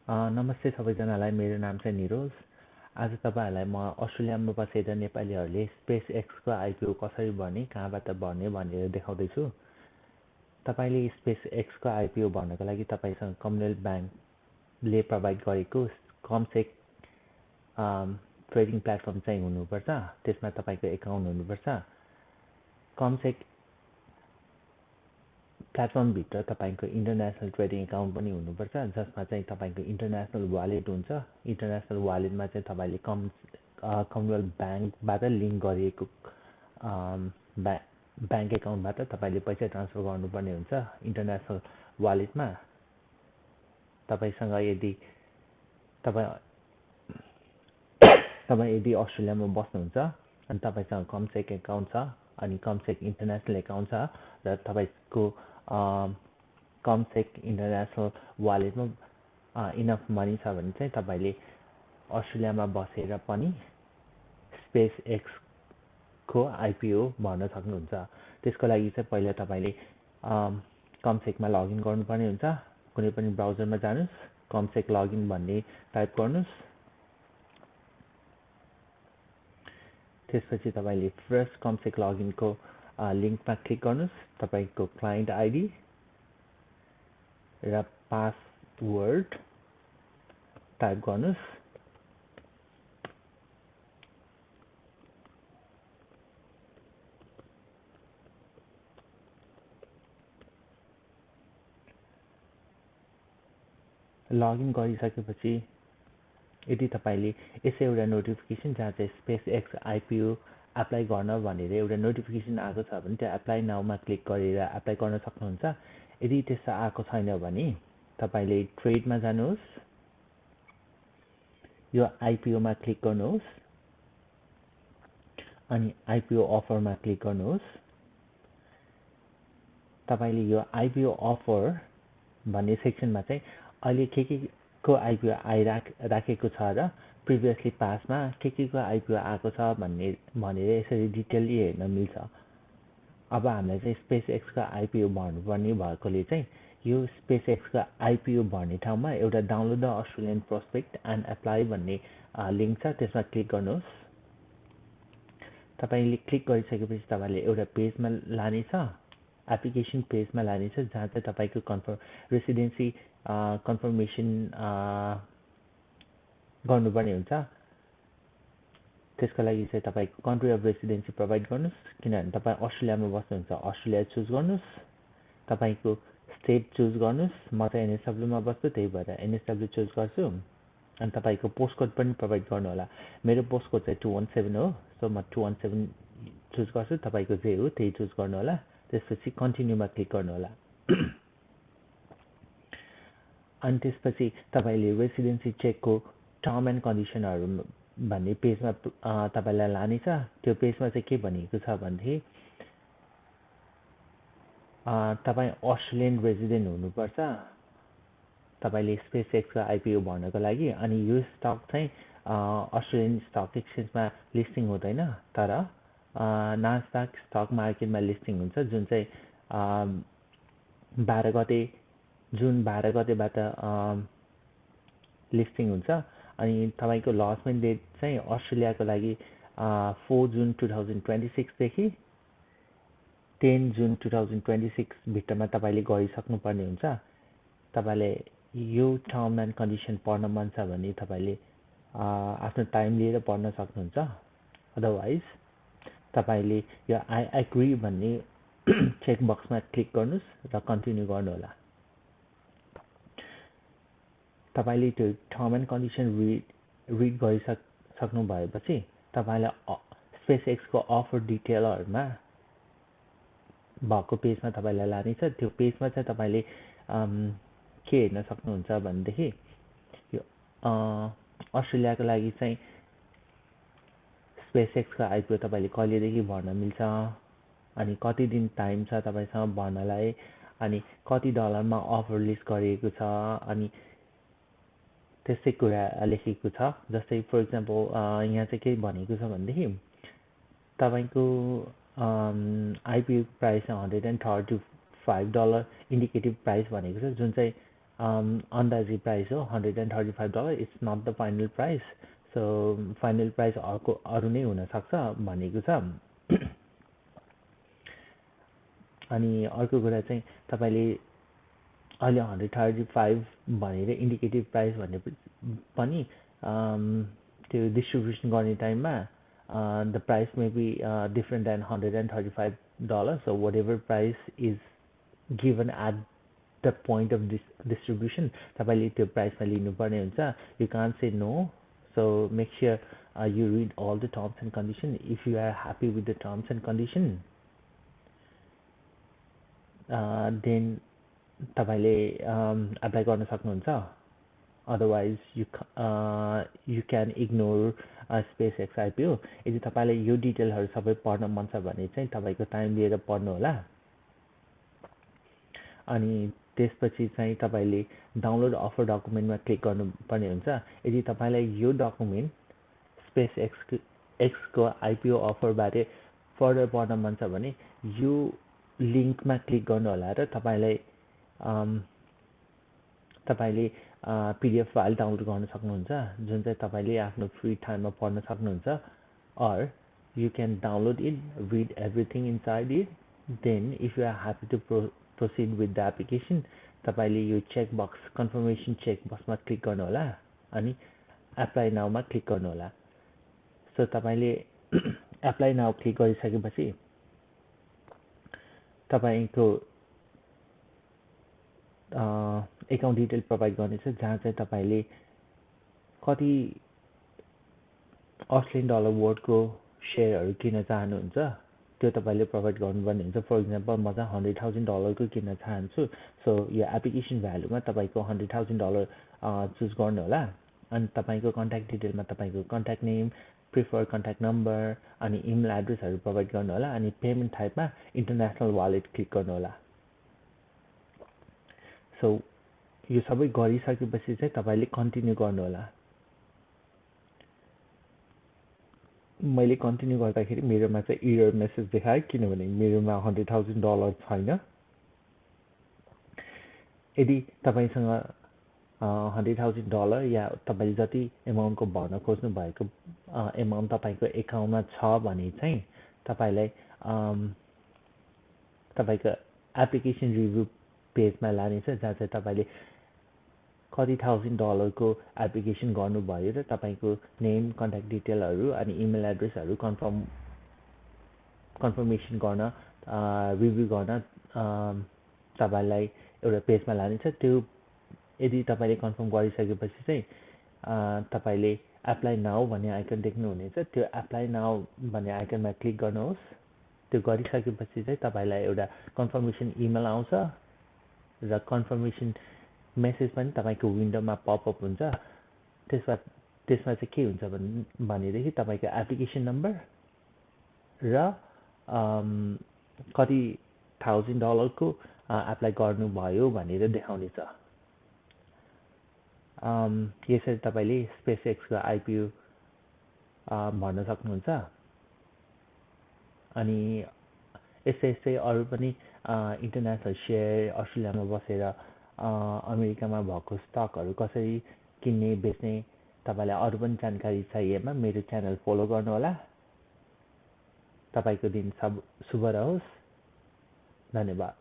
नमस्ते सबैजनालाई, मेरो नाम चाहिँ निरोज। आज तपाईँहरूलाई म अस्ट्रेलियामा बसेर नेपालीहरूले स्पेस एक्सको आइपिओ कसरी भर्ने, कहाँबाट भर्ने भनेर देखाउँदैछु। तपाईँले स्पेस एक्सको आइपिओ भर्नको लागि तपाईँसँग कमनवेल्थ ब्याङ्कले प्रोभाइड गरेको कमसेक ट्रेडिङ प्लेटफर्म चाहिँ हुनुपर्छ। त्यसमा तपाईँको एकाउन्ट हुनुपर्छ। कमसेक प्लेटफर्मभित्र तपाईँको इन्टरनेसनल ट्रेडिङ एकाउन्ट पनि हुनुपर्छ, जसमा चाहिँ तपाईँको इन्टरनेसनल वालेट हुन्छ। इन्टरनेसनल वालेटमा चाहिँ तपाईँले कमनवेल्थ ब्याङ्कबाट लिङ्क गरिएको ब्याङ्क एकाउन्टबाट तपाईँले पैसा ट्रान्सफर गर्नुपर्ने हुन्छ। इन्टरनेसनल वालेटमा तपाईँ यदि अस्ट्रेलियामा बस्नुहुन्छ अनि तपाईँसँग कमसेक एकाउन्ट छ अनि कमसेक इन्टरनेसनल एकाउन्ट छ र तपाईँको कमसेक इन्टरनेसनल वालेटमा इनफ मनी छ भने चाहिँ तपाईँले अस्ट्रेलियामा बसेर पनि स्पेस एक्सको आइपिओ भर्न सक्नुहुन्छ। त्यसको लागि चाहिँ पहिला तपाईँले कमसेकमा लगइन गर्नुपर्ने हुन्छ। कुनै पनि ब्राउजरमा जानुहोस्, कमसेक लगइन भन्ने टाइप गर्नुहोस्। त्यसपछि तपाईँले फर्स्ट कमसेक लगइनको लिङ्कमा क्लिक गर्नुहोस्। तपाईँको क्लाइन्ट आइडी र पासवर्ड टाइप गर्नुहोस्। लगइन गरिसकेपछि यदि तपाईँले यसै एउटा नोटिफिकेसन जहाँ चाहिँ स्पेस एक्स आइपिओ एप्लाई गर्न भनेर एउटा नोटिफिकेसन आएको छ भने त्यो एप्लाई नाउमा क्लिक गरेर एप्लाई गर्न सक्नुहुन्छ। यदि त्यस्तो आएको छैन भने तपाईँले ट्रेडमा जानुहोस्, यो आइपिओमा क्लिक गर्नुहोस् अनि आइपिओ अफरमा क्लिक गर्नुहोस्। तपाईँले यो आइपिओ अफर भन्ने सेक्सनमा चाहिँ अहिले के को आइपिओ आइराखेको छ र प्रिभियसली पासमा के को आइपिओ आएको छ भनेर यसरी डिटेलली हेर्न मिल्छ। अब हामीलाई चाहिँ स्पेस एक्सको आइपिओ भर्नुपर्ने भएकोले चाहिँ यो स्पेस एक्सको आइपिओ भर्ने ठाउँमा एउटा download the Australian prospect and apply भन्ने लिङ्क छ, त्यसमा क्लिक गर्नुहोस्। तपाईँले क्लिक गरिसकेपछि तपाईँले एउटा पेजमा लानेछ, एप्लिकेसन पेजमा लानेछ, जहाँ चाहिँ तपाईँको रेसिडेन्सी कन्फर्मेसन गर्नुपर्ने हुन्छ। त्यसको लागि चाहिँ तपाईँको कन्ट्री अफ रेसिडेन्सी प्रोभाइड गर्नुहोस्। किनभने तपाईँ अस्ट्रेलियामा बस्नुहुन्छ, अस्ट्रेलिया चुज गर्नुहोस्। तपाईँको स्टेट चुज गर्नुहोस्। म चाहिँ एनएसडब्ल्यूमा बस्छु, त्यही भएर एनएसडब्ल्यू चुज गर्छु। अनि तपाईँको पोस्ट कोड पनि प्रोभाइड गर्नु होला। मेरो पोस्ट कोड चाहिँ 217 हो, सो म 217 चुज गर्छु। तपाईँको जे हो त्यही चुज गर्नु होला। त्यसपछि कन्टिन्यूमा क्लिक गर्नु होला। अनि त्यसपछि तपाईँले रेसिडेन्सी चेकको टर्म एन्ड कन्डिसनहरू भन्ने पेजमा तपाईँलाई लानेछ। त्यो पेजमा चाहिँ के भनिएको छ भनेदेखि तपाईँ अस्ट्रेलियन रेजिडेन्ट हुनुपर्छ तपाईँले स्पेस एक्सको आइपिओ भर्नको लागि। अनि यो स्टक चाहिँ अस्ट्रेलियन स्टक एक्सचेन्जमा लिस्टिङ हुँदैन, तर नास्डाक स्टक मार्केटमा लिस्टिङ हुन्छ, जुन चाहिँ जुन 12 गतेबाट लिस्टिङ हुन्छ। अनि तपाईँको लन्चमेन्ट डेट चाहिँ अस्ट्रेलियाको लागि 4 जुन 2026देखि 10 जुन 2026 भित्रमा तपाईँले गरिसक्नुपर्ने हुन्छ। तपाईँले यो टर्म एन्ड कन्डिसन पढ्न मन छ भने तपाईँले आफ्नो टाइम लिएर पढ्न सक्नुहुन्छ। अदरवाइज तपाईँले यो आई एग्री भन्ने चेक बक्समा क्लिक गर्नुहोस् र कन्टिन्यू गर्नुहोला। तपाईँले त्यो टर्म एन्ड कन्डिसन रिड गरिसक्नु भएपछि तपाईँलाई स्पेस एक्सको अफर डिटेलहरूमा भएको पेजमा तपाईँलाई लानेछ। त्यो पेजमा चाहिँ तपाईँले के हेर्न सक्नुहुन्छ भनेदेखि यो अस्ट्रेलियाको लागि चाहिँ स्पेस एक्सको आइपिओ तपाईँले कहिलेदेखि भर्न मिल्छ, अनि कति दिन टाइम छ तपाईँसँग भर्नलाई, अनि कति डलरमा अफर लिस्ट गरिएको छ, अनि त्यस्तै कुरा लेखेको छ। जस्तै फर इक्जाम्पल यहाँ चाहिँ के भनेको छ भनेदेखि तपाईँको आइपिओ प्राइस $135 इन्डिकेटिभ प्राइस भनेको छ, जुन चाहिँ अन्दाजी प्राइस हो $135. It's not the final price. So final price अर्को अरू नै हुनसक्छ भनेको छ. अनि अर्को कुरा चाहिँ तपाईँले अहिले 135 भनेर इन्डिकेटिभ प्राइस भने पनि त्यो डिस्ट्रिब्युसन गर्ने टाइममा the price may be different than $135. So whatever price is given at the point of distribution, तपाईँले त्यो प्राइसमा लिनुपर्ने हुन्छ. You can't say no. So make sure you read all the terms and conditions. If you are happy with the terms and conditions, then तपाईँले apply गर्न सक्नुहुन्छ. Otherwise, you can ignore SpaceX IPO. यदि तपाईँलाई यो डिटेलहरु सबै पढ्न मन छ भने चाहिँ तपाईको टाइम लिएर पढ्नु होला. अनि त्यसपछि चाहिँ तपाईले डाउनलोड अफर डकुमेन्टमा क्लिक गर्नुपर्ने हुन्छ. यदि तपाईलाई यो डकुमेन्ट SpaceX को IPO अफर बारे फर्दर पढ्न मन छ भने यो लिंकमा क्लिक गर्नु होला र तपाईले PDF फाइल डाउनलोड गर्न सक्नुहुन्छ जुन चाहिँ तपाईले आफ्नो फ्री टाइममा पढ्न सक्नुहुन्छ. Or you can download it, read everything inside it. Then if you are happy to proceed with the application, तपाईले यो चेक बक्स कन्फर्मेसन चेक बक्समा क्लिक गर्नु होला अनि एप्लाई नाउमा क्लिक गर्नु होला. सो तपाईले एप्लाई नाउ क्लिक गरिसकेपछि तपाईको एकाउन्ट डिटेल प्रोभाइड गर्नेछ जहाँ चाहिँ तपाईले कति अस्ट्रेलियन डलर वर्थको शेयरहरु किन्न चाहनुहुन्छ त्यो तपाईले प्रोभाइड गर्नुपर्ने हुन्छ. फर एक्जाम्पल म चाहिँ $100,000 को किन्न चाहन्छु. सो यो एप्लिकेसन भ्यालुमा तपाईको $100,000 चुज गर्नु होला. अनि तपाईको कन्ट्याक्ट डिटेलमा तपाईको contact name, preferred contact number अनि इमेल एड्रेसहरु प्रोभाइड गर्नु होला. अनि पेमेन्ट टाइपमा इन्टरनेशनल वालेट क्लिक गर्नु होला. सो यो सबै गरिसकेपछि चाहिँ तपाईले कन्टिन्यू गर्नु होला. मैले कन्टिन्यू गर्दाखेरि मेरोमा चाहिँ एरर मेसेज देखायो किनभने मेरोमा $100,000 छैन. यदि तपाईसँग $100,000 या तपाईले जति अमाउन्टको भर्न खोज्नु भएको अमाउन्ट तपाईको एकाउन्टमा छ भने चाहिँ तपाईलाई तपाईको एप्लिकेसन रिभ्यू पेजमा लानेछ जहाँ चाहिँ तपाईले कति $1,000 को एप्लिकेसन गर्नुभयो र तपाईको नेम, कन्ट्याक्ट डिटेलहरु अनि इमेल एड्रेसहरु कन्फर्मेसन गर्न रिभ्यू गर्न तपाईलाई एउटा पेजमा लानेछ. त्यो यदि तपाईले कन्फर्म गरिसकेपछि चाहिँ तपाईले एप्लाई नाउ भन्ने आइकन देख्नुहुनेछ. त्यो एप्लाई नाउ भन्ने आइकनमा क्लिक गर्नुहोस्. त्यो गरिसकेपछि चाहिँ तपाईलाई एउटा कन्फर्मेसन इमेल आउँछ र कन्फर्मेसन मेसेज पनि तपाईको विन्डोमा पपअप हुन्छ. त्यसमा चाहिँ के हुन्छ भनेदेखि तपाईको एप्लिकेसन नम्बर र कति $1,000 को एप्लाई गर्नुभयो भनेर देखाउनेछ. यसरी तपाईले SpaceX को IPO भर्न सक्नुहुन्छ. अनि यसै अरु पनि इन्टरनेशनल शेयर अस्ट्रेलियामा बसेर अमेरिकामा भएको स्टकहरु कसरी किन्ने बेच्ने तपाईलाई अरु पनि जानकारी चाहिएमा मेरो च्यानल फलो गर्नु होला. तपाईको दिन शुभ रहोस्. धन्यवाद.